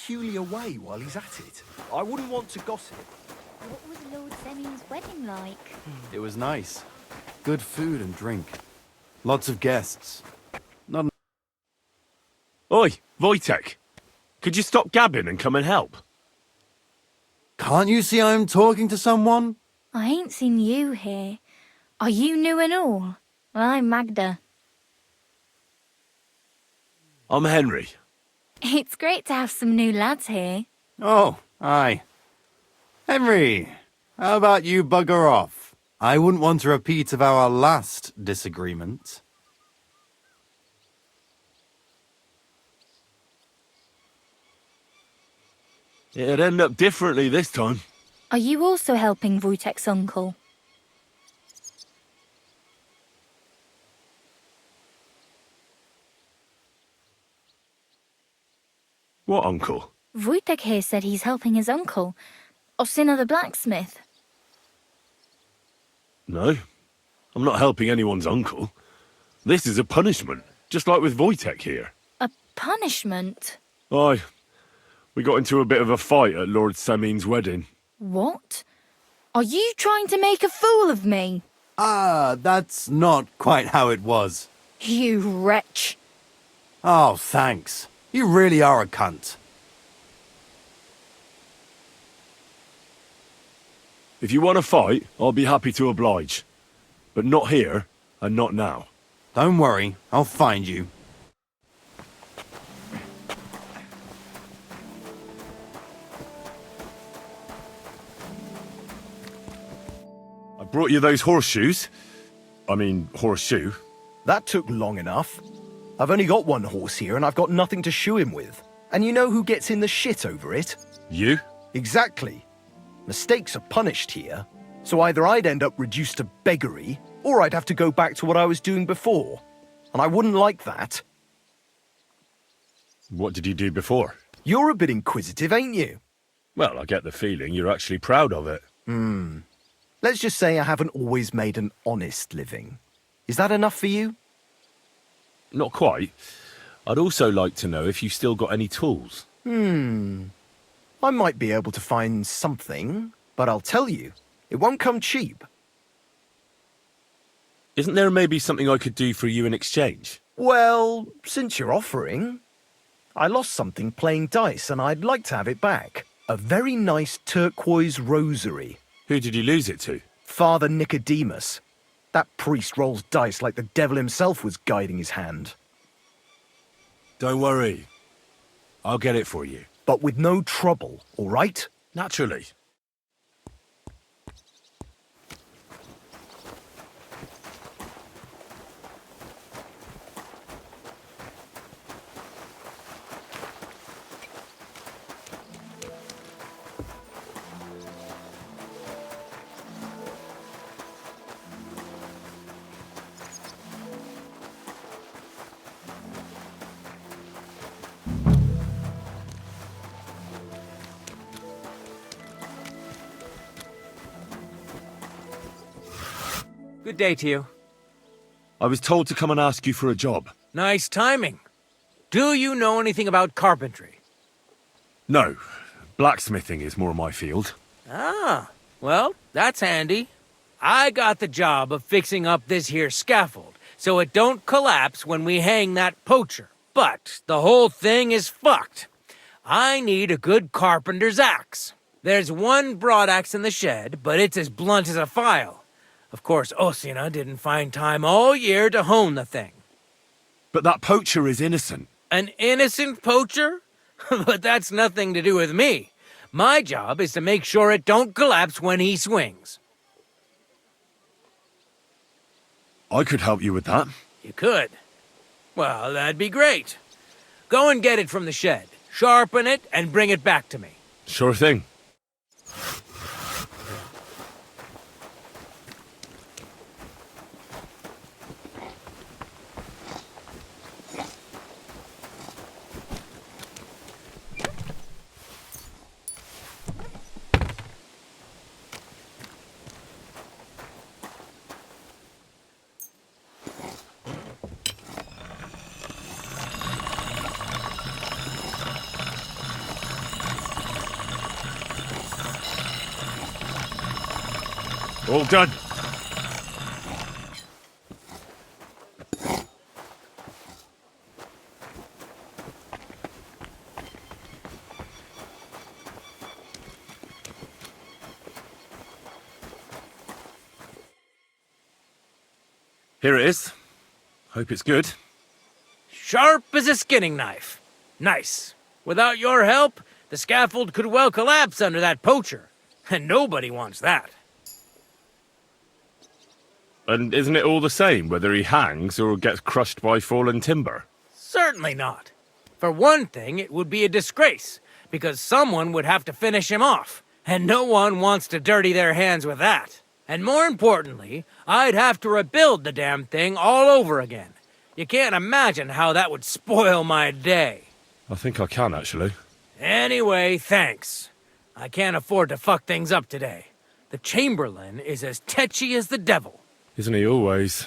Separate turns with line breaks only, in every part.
peculiar way while he's at it. I wouldn't want to gossip.
What was Lord Semi's wedding like?
It was nice. Good food and drink. Lots of guests. Not
Oi, Wojtek. Could you stop gabbing and come and help?
Can't you see I'm talking to someone?
I ain't seen you here. Are you new and all? Well, I'm Magda.
I'm Henry.
It's great to have some new lads here.
Oh, aye. Henry, how about you bugger off? I wouldn't want a repeat of our last disagreement.
It'd end up differently this time.
Are you also helping Wojtek's uncle?
What uncle?
Wojtek here said he's helping his uncle, Osina the blacksmith.
No, I'm not helping anyone's uncle. This is a punishment, just like with Wojtek here.
A punishment?
Aye. We got into a bit of a fight at Lord Semin's wedding.
What? Are you trying to make a fool of me?
Ah, that's not quite how it was.
You wretch.
Oh, thanks. You really are a cunt.
If you want to fight, I'll be happy to oblige. But not here, and not now.
Don't worry, I'll find you.
I brought you those horseshoes. I mean, horseshoe.
That took long enough. I've only got one horse here and I've got nothing to shoe him with. And you know who gets in the shit over it?
You?
Exactly. Mistakes are punished here, so either I'd end up reduced to beggary, or I'd have to go back to what I was doing before. And I wouldn't like that.
What did you do before?
You're a bit inquisitive, ain't you?
Well, I get the feeling you're actually proud of it.
Let's just say I haven't always made an honest living. Is that enough for you?
Not quite. I'd also like to know if you still got any tools.
I might be able to find something, but I'll tell you, it won't come cheap.
Isn't there maybe something I could do for you in exchange?
Well, since you're offering, I lost something playing dice and I'd like to have it back. A very nice turquoise rosary.
Who did you lose it to?
Father Nicodemus. That priest rolls dice like the devil himself was guiding his hand.
Don't worry. I'll get it for you.
But with no trouble, all right?
Naturally.
Good day to you.
I was told to come and ask you for a job.
Nice timing. Do you know anything about carpentry?
No. Blacksmithing is more my field.
Ah, well, that's handy. I got the job of fixing up this here scaffold, so it don't collapse when we hang that poacher. But the whole thing is fucked. I need a good carpenter's axe. There's one broadaxe in the shed, but it's as blunt as a file. Of course, Osina didn't find time all year to hone the thing.
But that poacher is innocent.
An innocent poacher? But that's nothing to do with me. My job is to make sure it don't collapse when he swings.
I could help you with that.
You could. Well, that'd be great. Go and get it from the shed, sharpen it, and bring it back to me.
Sure thing. All done. Here it is. Hope it's good.
Sharp as a skinning knife. Nice. Without your help, the scaffold could well collapse under that poacher. And nobody wants that.
And isn't it all the same whether he hangs or gets crushed by fallen timber?
Certainly not. For one thing, it would be a disgrace, because someone would have to finish him off, and no one wants to dirty their hands with that. And more importantly, I'd have to rebuild the damn thing all over again. You can't imagine how that would spoil my day.
I think I can, actually.
Anyway, thanks. I can't afford to fuck things up today. The Chamberlain is as tetchy as the devil.
Isn't he always?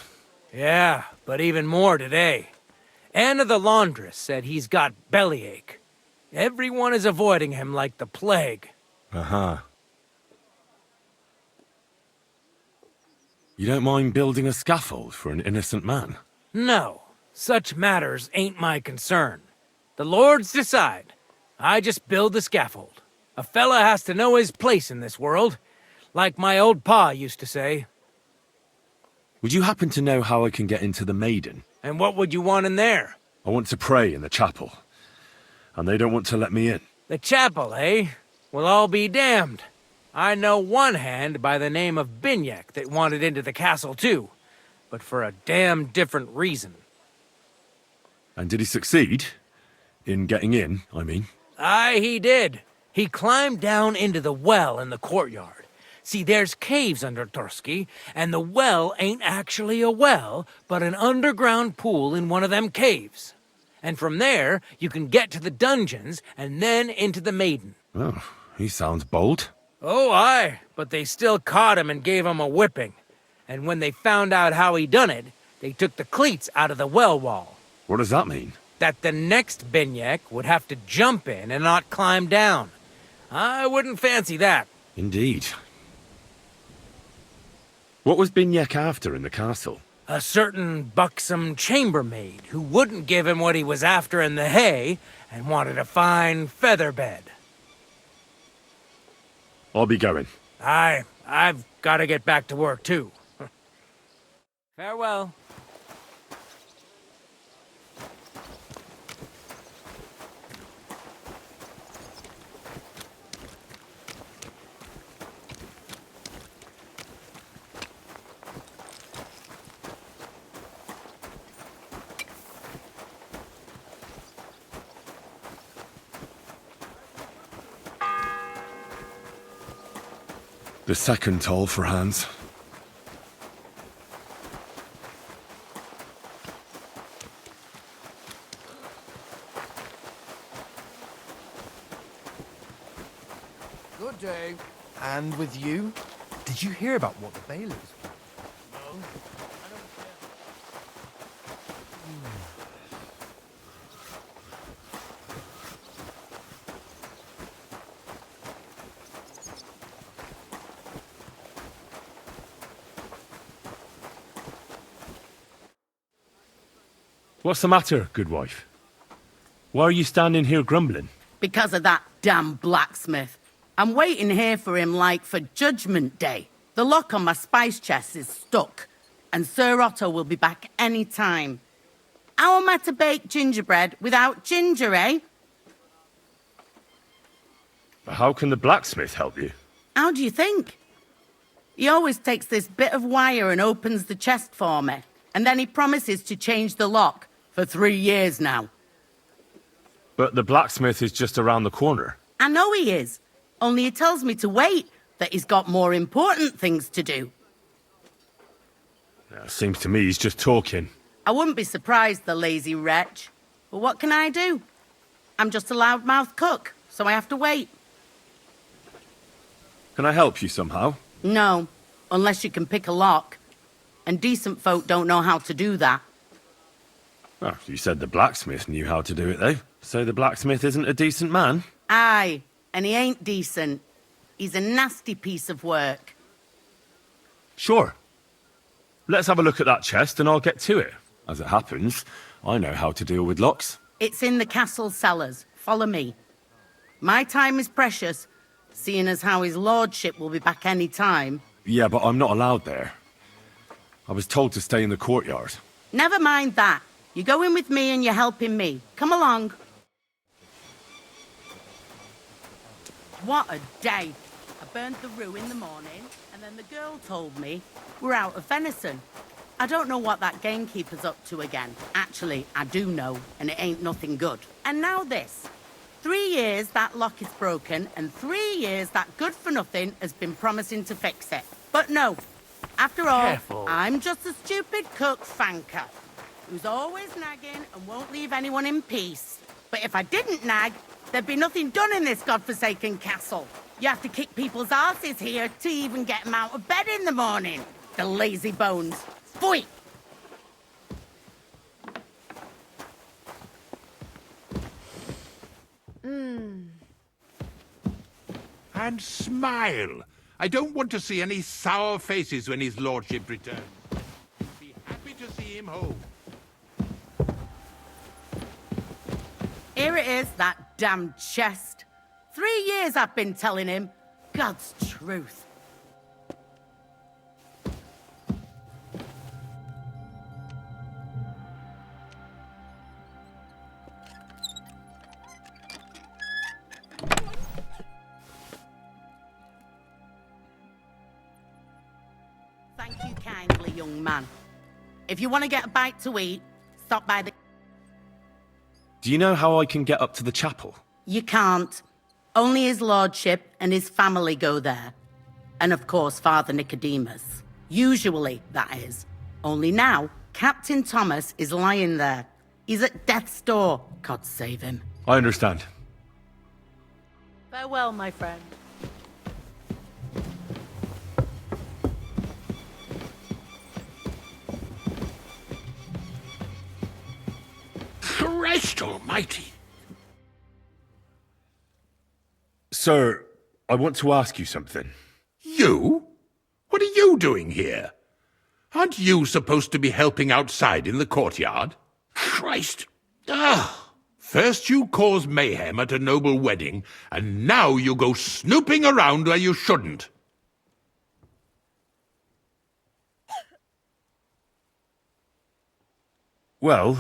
Yeah, but even more today. Anna the laundress said he's got bellyache. Everyone is avoiding him like the plague.
Uh-huh. You don't mind building a scaffold for an innocent man?
No, such matters ain't my concern. The lords decide. I just build the scaffold. A fella has to know his place in this world, like my old pa used to say.
Would you happen to know how I can get into the Maiden?
And what would you want in there?
I want to pray in the chapel, and they don't want to let me in.
The chapel, eh? Well, I'll be damned. I know one hand by the name of Binyak that wanted into the castle too, but for a damn different reason.
And did he succeed? In getting in, I mean?
Aye, he did. He climbed down into the well in the courtyard. See, there's caves under Torski, and the well ain't actually a well, but an underground pool in one of them caves. And from there, you can get to the dungeons, and then into the Maiden.
Oh, he sounds bold.
Oh, aye, but they still caught him and gave him a whipping. And when they found out how he done it, they took the cleats out of the well wall.
What does that mean?
That the next Binyak would have to jump in and not climb down. I wouldn't fancy that.
Indeed. What was Binyak after in the castle?
A certain buxom chambermaid who wouldn't give him what he was after in the hay and wanted a fine feather bed.
I'll be going.
I've got to get back to work too. Farewell.
The second toll for Hans.
Good day. And with you? Did you hear about what the bailiffs?
What's the matter, good wife? Why are you standing here grumbling?
Because of that damn blacksmith. I'm waiting here for him like for Judgment Day. The lock on my spice chest is stuck, and Sir Otto will be back any time. How am I to bake gingerbread without ginger, eh?
How can the blacksmith help you?
How do you think? He always takes this bit of wire and opens the chest for me, and then he promises to change the lock for 3 years now.
But the blacksmith is just around the corner.
I know he is, only he tells me to wait, that he's got more important things to do.
Seems to me he's just talking.
I wouldn't be surprised, the lazy wretch. But what can I do? I'm just a loudmouth cook, so I have to wait.
Can I help you somehow?
No, unless you can pick a lock. And decent folk don't know how to do that.
Oh, you said the blacksmith knew how to do it, though. So the blacksmith isn't a decent man?
Aye, and he ain't decent. He's a nasty piece of work.
Sure. Let's have a look at that chest and I'll get to it. As it happens, I know how to deal with locks.
It's in the castle cellars. Follow me. My time is precious, seeing as how his lordship will be back any time.
Yeah, but I'm not allowed there. I was told to stay in the courtyard.
Never mind that. You go in with me and you're helping me. Come along. What a day. I burned the roux in the morning, and then the girl told me we're out of venison. I don't know what that gamekeeper's up to again. Actually, I do know, and it ain't nothing good. And now this. 3 years that lock is broken, and 3 years that good-for-nothing has been promising to fix it. But no. After all,
Careful.
I'm just a stupid cook fanker who's always nagging and won't leave anyone in peace. But if I didn't nag, there'd be nothing done in this godforsaken castle. You have to kick people's asses here to even get them out of bed in the morning. The lazy bones. Pfui!
And smile. I don't want to see any sour faces when his lordship returns. Be happy to see him home.
Here it is, that damn chest. 3 years I've been telling him. God's truth. Thank you kindly, young man. If you want to get a bite to eat, stop by the...
Do you know how I can get up to the chapel?
You can't. Only his lordship and his family go there. And of course, Father Nicodemus. Usually, that is. Only now, Captain Thomas is lying there. He's at death's door. God save him.
I understand.
Farewell, my friend.
Christ almighty.
Sir, I want to ask you something.
You? What are you doing here? Aren't you supposed to be helping outside in the courtyard? Christ. First you cause mayhem at a noble wedding, and now you go snooping around where you shouldn't.
Well,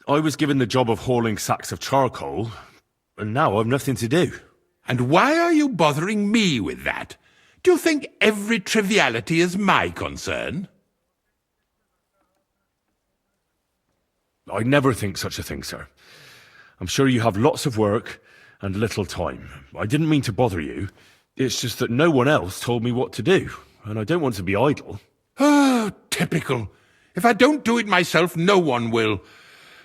I was given the job of hauling sacks of charcoal, and now I've nothing to do.
And why are you bothering me with that? Do you think every triviality is my concern?
I never think such a thing, sir. I'm sure you have lots of work and little time. I didn't mean to bother you. It's just that no one else told me what to do, and I don't want to be idle.
Oh, typical. If I don't do it myself, no one will.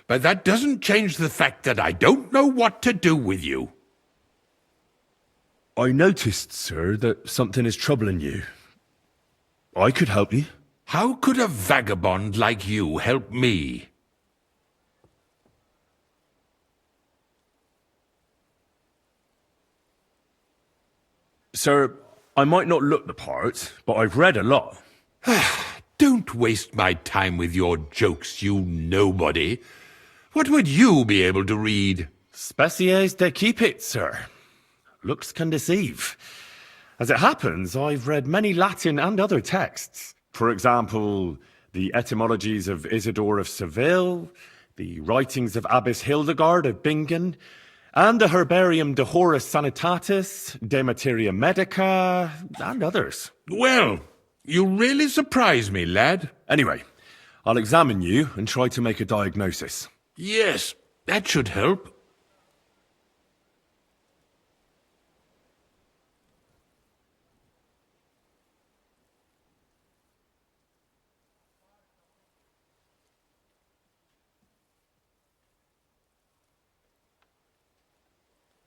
But that doesn't change the fact that I don't know what to do with you.
I noticed, sir, that something is troubling you. I could help you.
How could a vagabond like you help me?
Sir, I might not look the part, but I've read a lot.
Don't waste my time with your jokes, you nobody. What would you be able to read?
Species de cipit, sir. Looks can deceive. As it happens, I've read many Latin and other texts. For example, the etymologies of Isidore of Seville, the writings of Abbess Hildegard of Bingen, and the Herbarium de Horis Sanitatis, De Materia Medica, and others.
Well, you really surprise me, lad.
Anyway, I'll examine you and try to make a diagnosis.
Yes, that should help.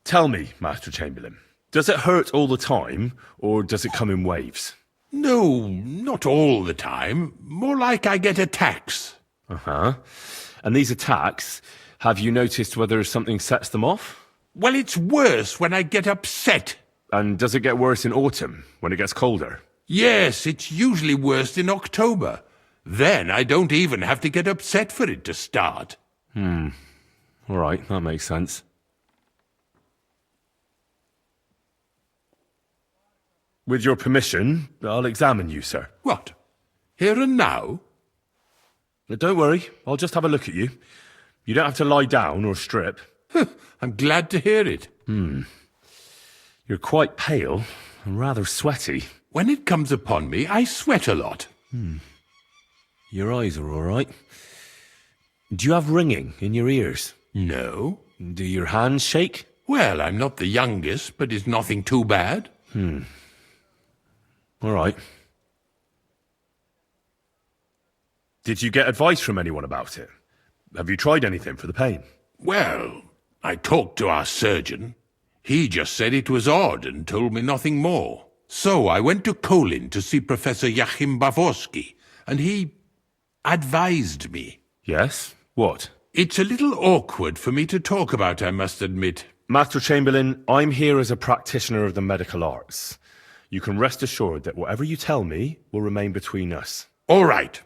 Tell me, Master Chamberlain, does it hurt all the time, or does it come in waves?
No, not all the time. More like I get attacks.
Uh-huh. And these attacks, have you noticed whether something sets them off?
Well, it's worse when I get upset.
And does it get worse in autumn, when it gets colder?
Yes, it's usually worst in October. Then I don't even have to get upset for it to start.
All right, that makes sense. With your permission, I'll examine you, sir.
What? Here and now?
Don't worry, I'll just have a look at you. You don't have to lie down or strip.
I'm glad to hear it.
You're quite pale and rather sweaty.
When it comes upon me, I sweat a lot.
Your eyes are all right. Do you have ringing in your ears?
No.
Do your hands shake?
Well, I'm not the youngest, but it's nothing too bad.
All right. Did you get advice from anyone about it? Have you tried anything for the pain?
Well, I talked to our surgeon. He just said it was odd and told me nothing more. So I went to Kolin to see Professor Joachim Bavorsky, and he advised me.
Yes? What?
It's a little awkward for me to talk about, I must admit.
Master Chamberlain, I'm here as a practitioner of the medical arts. You can rest assured that whatever you tell me will remain between us.
All right.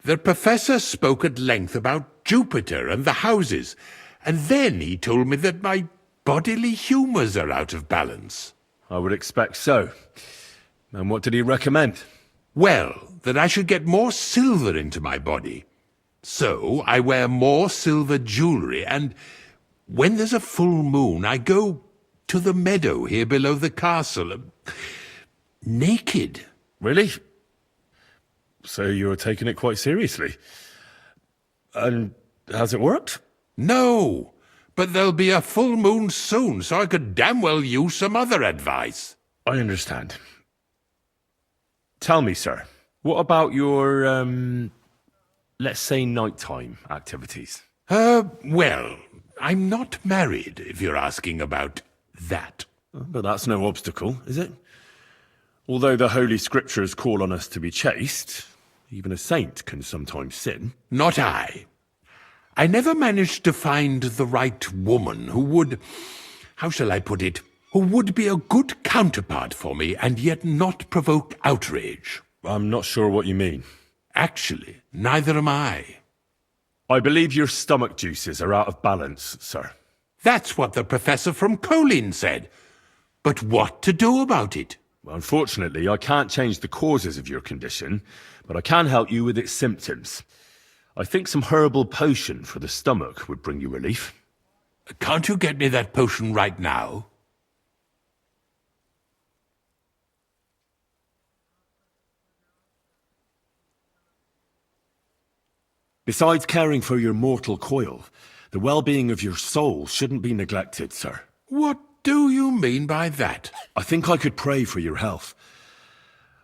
The professor spoke at length about Jupiter and the houses, and then he told me that my bodily humours are out of balance.
I would expect so. And what did he recommend?
Well, that I should get more silver into my body. So I wear more silver jewellery, and when there's a full moon, I go to the meadow here below the castle, naked.
Really? So you're taking it quite seriously. And has it worked?
No, but there'll be a full moon soon, so I could damn well use some other advice.
I understand. Tell me, sir, what about your, let's say nighttime activities?
Well, I'm not married, if you're asking about that.
But that's no obstacle, is it? Although the Holy Scriptures call on us to be chaste, even a saint can sometimes sin.
Not I. I never managed to find the right woman who would, how shall I put it, who would be a good counterpart for me and yet not provoke outrage.
I'm not sure what you mean.
Actually, neither am I.
I believe your stomach juices are out of balance, sir.
That's what the professor from Kolin said. But what to do about it?
Unfortunately, I can't change the causes of your condition, but I can help you with its symptoms. I think some herbal potion for the stomach would bring you relief.
Can't you get me that potion right now?
Besides caring for your mortal coil, the well-being of your soul shouldn't be neglected, sir.
What do you mean by that?
I think I could pray for your health.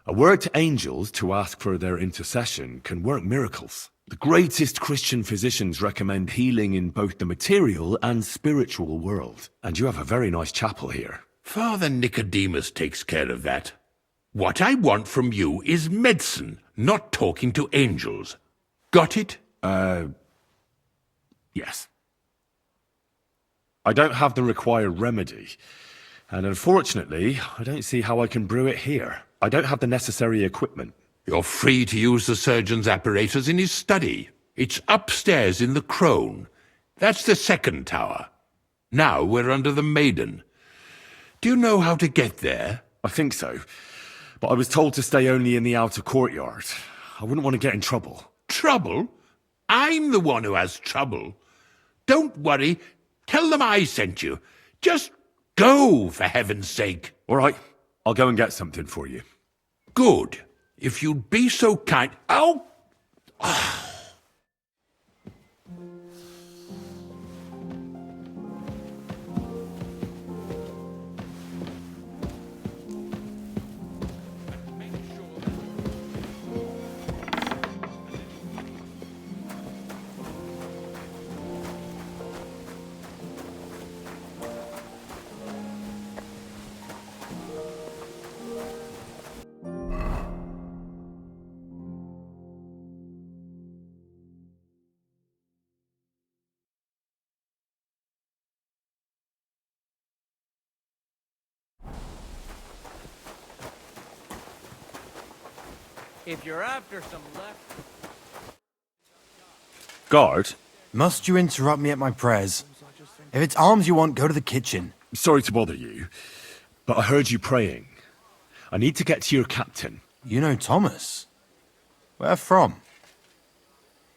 A word to angels to ask for their intercession can work miracles. The greatest Christian physicians recommend healing in both the material and spiritual world. And you have a very nice chapel here.
Father Nicodemus takes care of that. What I want from you is medicine, not talking to angels. Got it?
Yes. I don't have the required remedy. And unfortunately, I don't see how I can brew it here. I don't have the necessary equipment.
You're free to use the surgeon's apparatus in his study. It's upstairs in the Crone. That's the second tower. Now we're under the Maiden. Do you know how to get there?
I think so. But I was told to stay only in the outer courtyard. I wouldn't want to get in trouble.
Trouble? I'm the one who has trouble. Don't worry. Tell them I sent you. Just go, for heaven's sake.
All right. I'll go and get something for you.
Good. If you'd be so kind... Oh!
If you're after some left...
Guard,
Must you interrupt me at my prayers? If it's arms you want, go to the kitchen.
sorry to bother you, but I heard you praying. I need to get to your captain.
You know Thomas? Where from?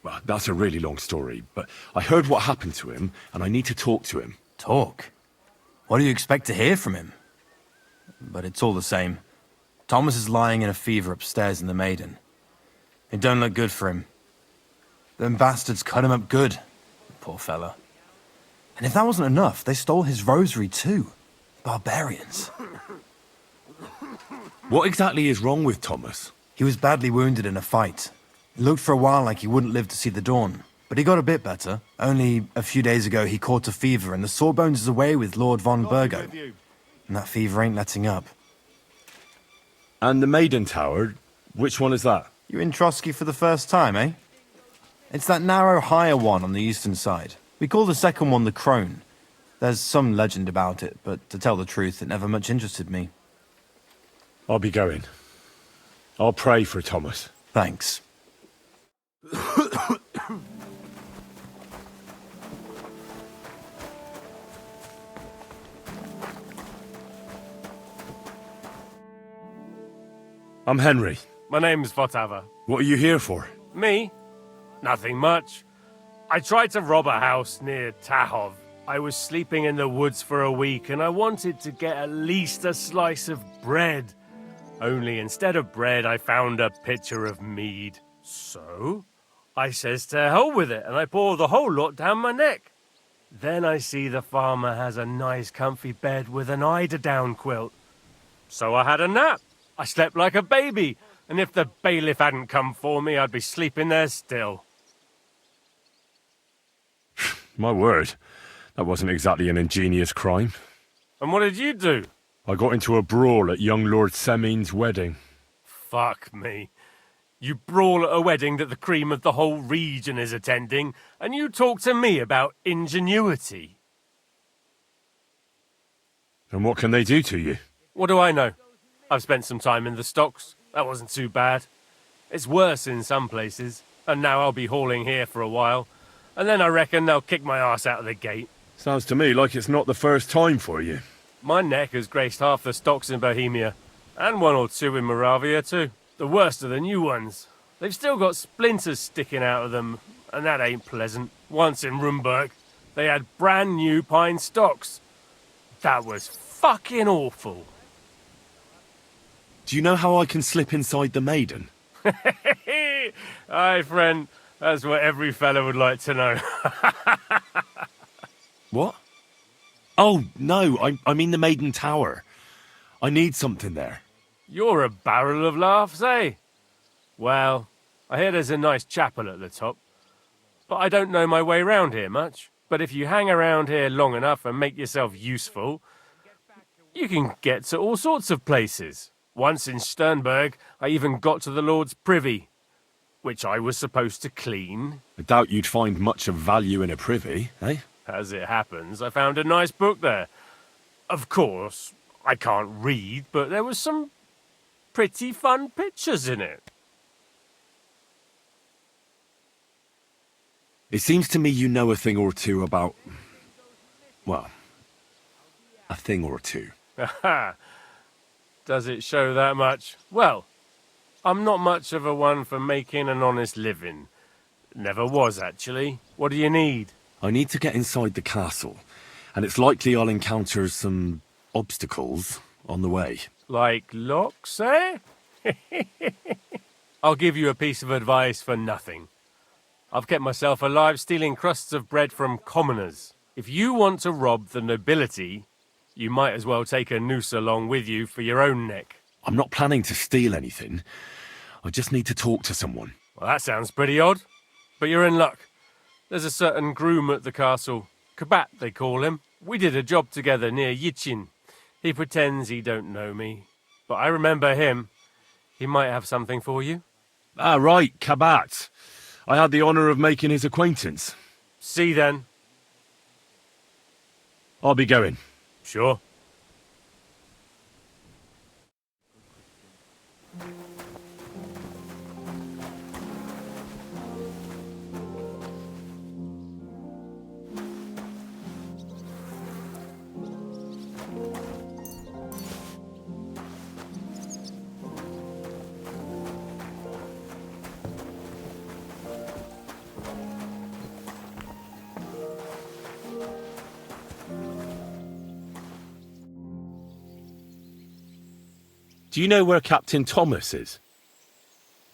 Well, that's a really long story, but I heard what happened to him, and I need to talk to him.
Talk? What do you expect to hear from him? But it's all the same. Thomas is lying in a fever upstairs in the Maiden. It don't look good for him. Them bastards cut him up good. Poor fella. And if that wasn't enough, they stole his rosary too. Barbarians.
What exactly is wrong with Thomas?
He was badly wounded in a fight. It looked for a while like he wouldn't live to see the dawn. But he got a bit better. Only a few days ago he caught a fever and the Sawbones is away with Lord von Burgo. And that fever ain't letting up.
And the Maiden Tower, which one is that?
You in Trotsky for the first time, eh? It's that narrow, higher one on the eastern side. We call the second one the Crone. There's some legend about it, but to tell the truth, it never much interested me.
I'll be going. I'll pray for Thomas.
Thanks.
I'm Henry.
My name's Votava.
What are you here for?
Me? Nothing much. I tried to rob a house near Tahov. I was sleeping in the woods for a week and I wanted to get at least a slice of bread. Only instead of bread, I found a pitcher of mead. So, I says to hell with it and I pour the whole lot down my neck. Then I see the farmer has a nice comfy bed with an eiderdown quilt. So I had a nap. I slept like a baby, and if the bailiff hadn't come for me, I'd be sleeping there still.
My word, that wasn't exactly an ingenious crime.
And what did you do?
I got into a brawl at young Lord Semin's wedding.
Fuck me. You brawl at a wedding that the cream of the whole region is attending, and you talk to me about ingenuity.
And what can they do to you?
What do I know? I've spent some time in the stocks. That wasn't too bad. It's worse in some places, and now I'll be hauling here for a while, and then I reckon they'll kick my ass out of the gate.
Sounds to me like it's not the first time for you.
My neck has graced half the stocks in Bohemia, and one or two in Moravia too. The worst are the new ones. They've still got splinters sticking out of them, and that ain't pleasant. Once in Rumburg, they had brand new pine stocks. That was fucking awful.
Do you know how I can slip inside the Maiden?
Aye, friend. That's what every fella would like to know.
What? Oh, no, I mean the Maiden Tower. I need something there.
You're a barrel of laughs, eh? Well, I hear there's a nice chapel at the top. But I don't know my way round here much. But if you hang around here long enough and make yourself useful, you can get to all sorts of places. Once in Sternberg, I even got to the Lord's privy, which I was supposed to clean.
I doubt you'd find much of value in a privy, eh?
As it happens, I found a nice book there. Of course, I can't read, but there was some pretty fun pictures in it.
It seems to me you know a thing or two about... well, a thing or two.
Aha! Does it show that much? Well, I'm not much of a one for making an honest living. Never was, actually. What do you need?
I need to get inside the castle, and it's likely I'll encounter some obstacles on the way.
Like locks, eh? I'll give you a piece of advice for nothing. I've kept myself alive stealing crusts of bread from commoners. If you want to rob the nobility, you might as well take a noose along with you for your own neck.
I'm not planning to steal anything. I just need to talk to someone.
Well, that sounds pretty odd. But you're in luck. There's a certain groom at the castle. Kabat, they call him. We did a job together near Yichin. He pretends he don't know me. But I remember him. He might have something for you.
Ah, right, Kabat. I had the honor of making his acquaintance.
See then.
I'll be going.
Sure.
Do you know where Captain Thomas is?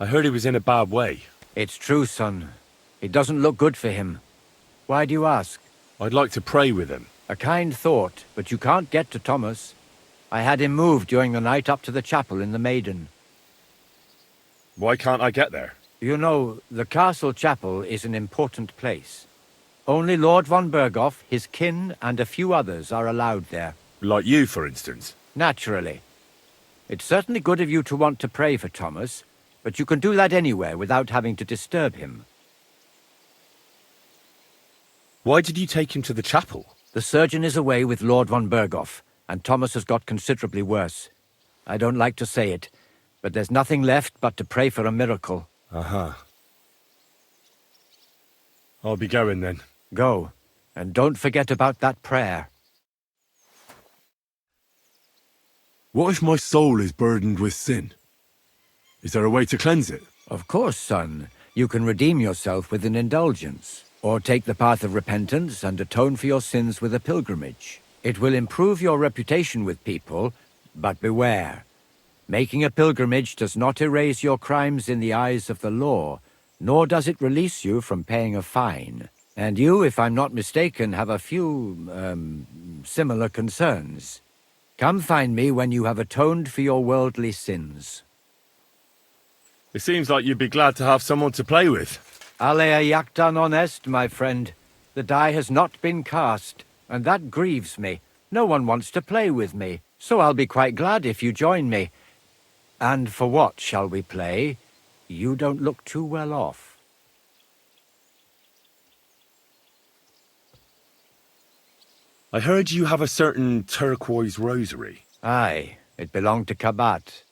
I heard he was in a bad way.
It's true, son. It doesn't look good for him. Why do you ask?
I'd like to pray with him.
A kind thought, but you can't get to Thomas. I had him moved during the night up to the chapel in the Maiden.
Why can't I get there?
You know, the castle chapel is an important place. Only Lord von Berghoff, his kin, and a few others are allowed there.
Like you, for instance.
Naturally. It's certainly good of you to want to pray for Thomas, but you can do that anywhere without having to disturb him.
Why did you take him to the chapel?
The surgeon is away with Lord von Berghoff, and Thomas has got considerably worse. I don't like to say it, but there's nothing left but to pray for a miracle.
Uh-huh. I'll be going then.
Go, and don't forget about that prayer.
What if my soul is burdened with sin? Is there a way to cleanse it?
Of course, son. You can redeem yourself with an indulgence, or take the path of repentance and atone for your sins with a pilgrimage. It will improve your reputation with people, but beware. Making a pilgrimage does not erase your crimes in the eyes of the law, nor does it release you from paying a fine. And you, if I'm not mistaken, have a few, similar concerns. Come find me when you have atoned for your worldly sins.
It seems like you'd be glad to have someone to play with.
Alea jacta non est, my friend. The die has not been cast, and that grieves me. No one wants to play with me, so I'll be quite glad if you join me. And for what shall we play? You don't look too well off.
I heard you have a certain turquoise rosary.
Aye, it belonged to Kabat,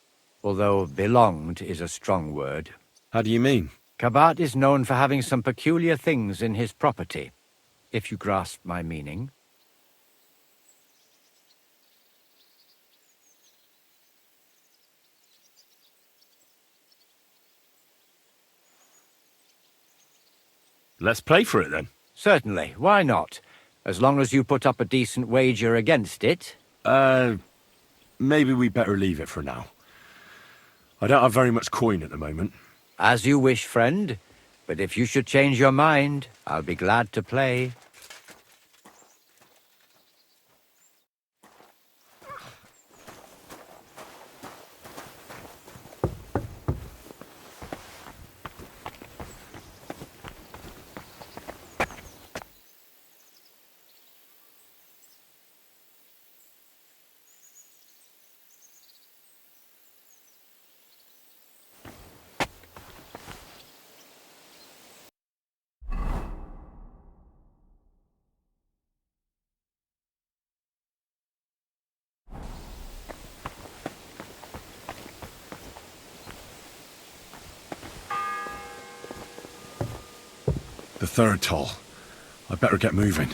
although belonged is a strong word.
How do you mean?
Kabat is known for having some peculiar things in his property, if you grasp my meaning.
Let's play for it then.
Certainly, why not? As long as you put up a decent wager against it.
Maybe we better leave it for now. I don't have very much coin at the moment.
As you wish, friend. But if you should change your mind, I'll be glad to play.
The third toll. I better get moving.